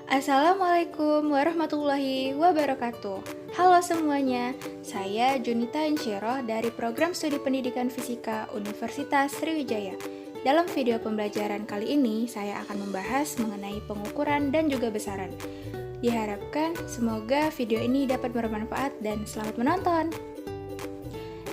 Assalamualaikum warahmatullahi wabarakatuh. Halo semuanya, saya Junita Insyirah dari Program Studi Pendidikan Fisika Universitas Sriwijaya. Dalam video pembelajaran kali ini, saya akan membahas mengenai pengukuran dan juga besaran. Diharapkan semoga video ini dapat bermanfaat dan selamat menonton.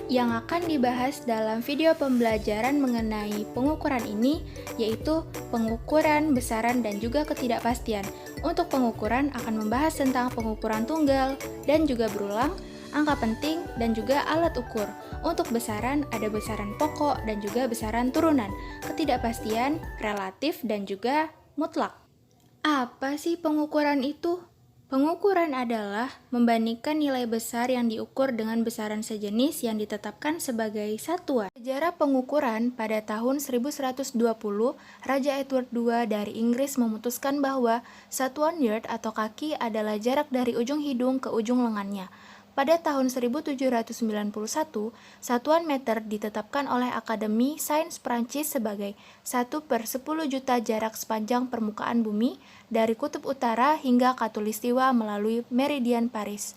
Yang akan dibahas dalam video pembelajaran mengenai pengukuran ini yaitu pengukuran, besaran, dan juga ketidakpastian. Untuk pengukuran akan membahas tentang pengukuran tunggal dan juga berulang, angka penting, dan juga alat ukur. Untuk besaran ada besaran pokok dan juga besaran turunan. Ketidakpastian, relatif, dan juga mutlak. Apa sih pengukuran itu? Pengukuran adalah membandingkan nilai besar yang diukur dengan besaran sejenis yang ditetapkan sebagai satuan. Sejarah pengukuran pada tahun 1120, Raja Edward II dari Inggris memutuskan bahwa satuan yard atau kaki adalah jarak dari ujung hidung ke ujung lengannya. Pada tahun 1791, satuan meter ditetapkan oleh Akademi Sains Prancis sebagai 1/10 juta jarak sepanjang permukaan bumi dari kutub utara hingga khatulistiwa melalui meridian Paris.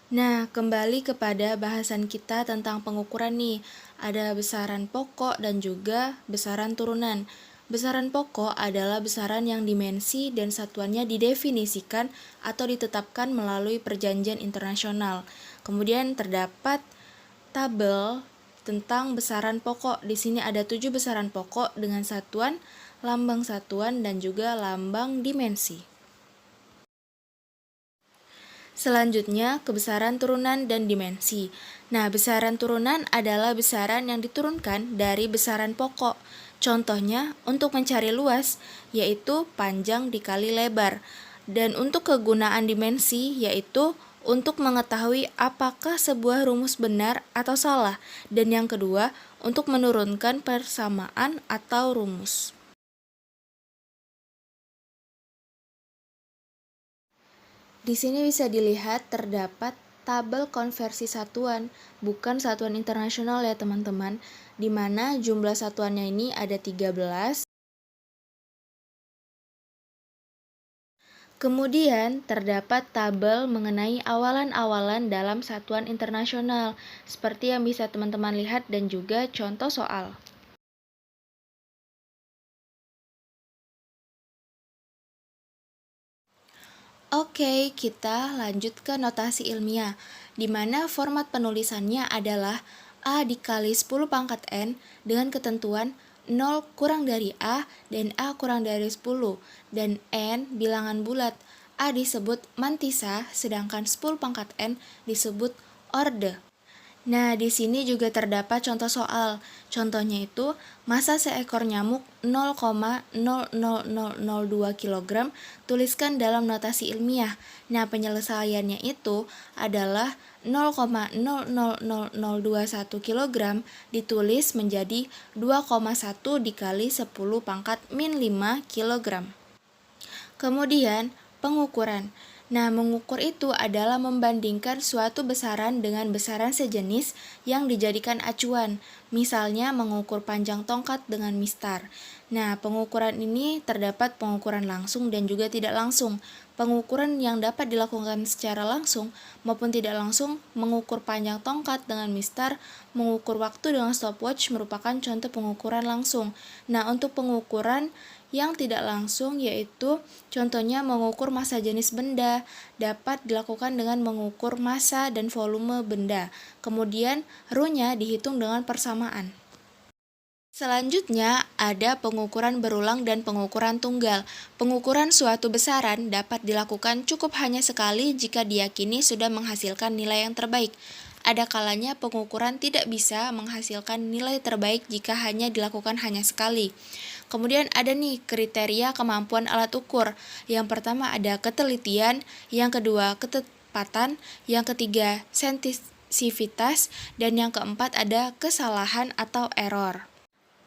Nah, kembali kepada bahasan kita tentang pengukuran nih. Ada besaran pokok dan juga besaran turunan. Besaran pokok adalah besaran yang dimensi dan satuannya didefinisikan atau ditetapkan melalui perjanjian internasional. Kemudian terdapat tabel tentang besaran pokok. Di sini ada 7 besaran pokok dengan satuan, lambang satuan, dan juga lambang dimensi. Selanjutnya, kebesaran turunan dan dimensi. Nah, besaran turunan adalah besaran yang diturunkan dari besaran pokok. Contohnya, untuk mencari luas, yaitu panjang dikali lebar. Dan untuk kegunaan dimensi, yaitu untuk mengetahui apakah sebuah rumus benar atau salah. Dan yang kedua, untuk menurunkan persamaan atau rumus. Di sini bisa dilihat terdapat tabel konversi satuan, bukan satuan internasional ya teman-teman, di mana jumlah satuannya ini ada 13. Kemudian terdapat tabel mengenai awalan-awalan dalam satuan internasional, seperti yang bisa teman-teman lihat dan juga contoh soal. Oke, kita lanjut ke notasi ilmiah, di mana format penulisannya adalah A dikali 10 pangkat N dengan ketentuan 0 kurang dari A dan A kurang dari 10, dan N bilangan bulat. A disebut mantisa, sedangkan 10 pangkat N disebut orde. Nah, di sini juga terdapat contoh soal. Contohnya itu, massa seekor nyamuk 0,00002 kg, tuliskan dalam notasi ilmiah. Nah, penyelesaiannya itu adalah 0,00021 kg ditulis menjadi 2,1 dikali 10 pangkat min 5 kg. Kemudian, pengukuran. Nah, mengukur itu adalah membandingkan suatu besaran dengan besaran sejenis yang dijadikan acuan. Misalnya, mengukur panjang tongkat dengan mistar. Nah, pengukuran ini terdapat pengukuran langsung dan juga tidak langsung. Pengukuran yang dapat dilakukan secara langsung maupun tidak langsung, mengukur panjang tongkat dengan mistar, mengukur waktu dengan stopwatch merupakan contoh pengukuran langsung. Nah, untuk pengukuran yang tidak langsung yaitu contohnya mengukur massa jenis benda dapat dilakukan dengan mengukur massa dan volume benda. Kemudian ρ-nya dihitung dengan persamaan. Selanjutnya ada pengukuran berulang dan pengukuran tunggal. Pengukuran suatu besaran dapat dilakukan cukup hanya sekali jika diyakini sudah menghasilkan nilai yang terbaik. Ada kalanya pengukuran tidak bisa menghasilkan nilai terbaik jika hanya dilakukan hanya sekali. Kemudian ada nih kriteria kemampuan alat ukur. Yang pertama ada ketelitian, yang kedua ketepatan, yang ketiga sensitivitas, dan yang keempat ada kesalahan atau error.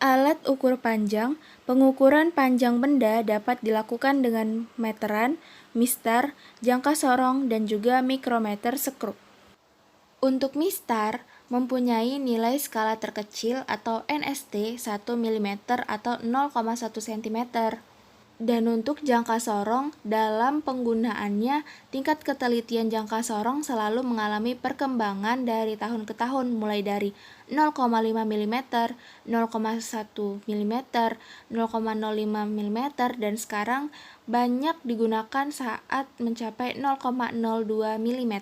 Alat ukur panjang, pengukuran panjang benda dapat dilakukan dengan meteran, mistar, jangka sorong, dan juga mikrometer skrup. Untuk mistar, mempunyai nilai skala terkecil atau NST 1 mm atau 0,1 cm. Dan untuk jangka sorong, dalam penggunaannya, tingkat ketelitian jangka sorong selalu mengalami perkembangan dari tahun ke tahun, mulai dari 0,5 mm, 0,1 mm, 0,05 mm, dan sekarang banyak digunakan saat mencapai 0,02 mm.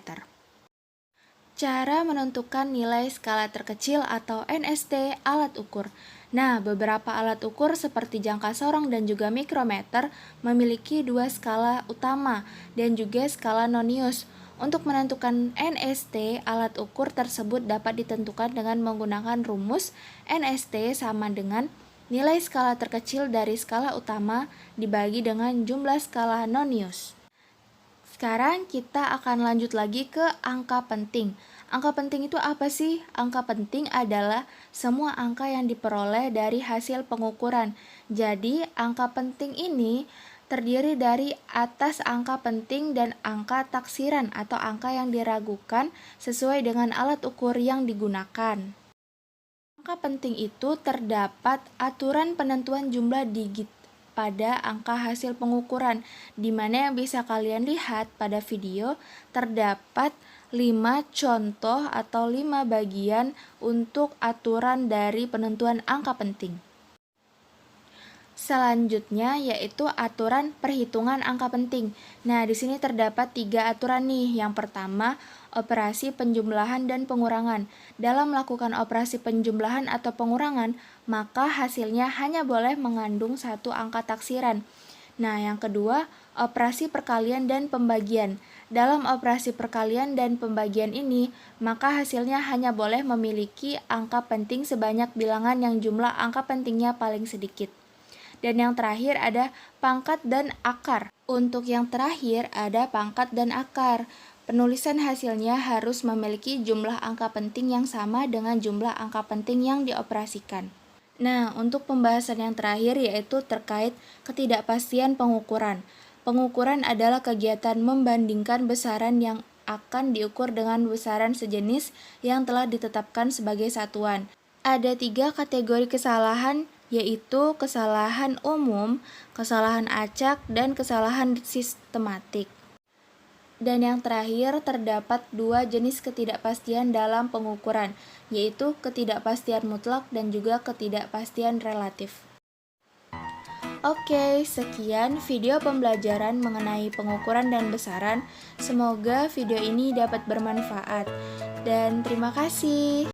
Cara menentukan nilai skala terkecil atau NST alat ukur. Nah, beberapa alat ukur seperti jangka sorong dan juga mikrometer memiliki dua skala utama dan juga skala nonius. Untuk menentukan NST, alat ukur tersebut dapat ditentukan dengan menggunakan rumus NST sama dengan nilai skala terkecil dari skala utama dibagi dengan jumlah skala nonius. Sekarang kita akan lanjut lagi ke angka penting. Angka penting itu apa sih? Angka penting adalah semua angka yang diperoleh dari hasil pengukuran. Jadi, angka penting ini terdiri dari atas angka penting dan angka taksiran atau angka yang diragukan sesuai dengan alat ukur yang digunakan. Angka penting itu terdapat aturan penentuan jumlah digit pada angka hasil pengukuran, di mana yang bisa kalian lihat pada video terdapat 5 contoh atau 5 bagian untuk aturan dari penentuan angka penting. Selanjutnya yaitu aturan perhitungan angka penting. Nah, di sini terdapat 3 aturan nih. Yang pertama, operasi penjumlahan dan pengurangan. Dalam melakukan operasi penjumlahan atau pengurangan, maka hasilnya hanya boleh mengandung satu angka taksiran. Nah, yang kedua, operasi perkalian dan pembagian. Dalam operasi perkalian dan pembagian ini, maka hasilnya hanya boleh memiliki angka penting sebanyak bilangan yang jumlah angka pentingnya paling sedikit. Dan yang terakhir ada pangkat dan akar. Untuk yang terakhir ada pangkat dan akar. Penulisan hasilnya harus memiliki jumlah angka penting yang sama dengan jumlah angka penting yang dioperasikan. Nah, untuk pembahasan yang terakhir yaitu terkait ketidakpastian pengukuran. Pengukuran adalah kegiatan membandingkan besaran yang akan diukur dengan besaran sejenis yang telah ditetapkan sebagai satuan. Ada 3 kategori kesalahan, yaitu kesalahan umum, kesalahan acak, dan kesalahan sistematik. Dan yang terakhir terdapat 2 jenis ketidakpastian dalam pengukuran, yaitu ketidakpastian mutlak dan juga ketidakpastian relatif. Oke, sekian video pembelajaran mengenai pengukuran dan besaran. Semoga video ini dapat bermanfaat. Dan terima kasih.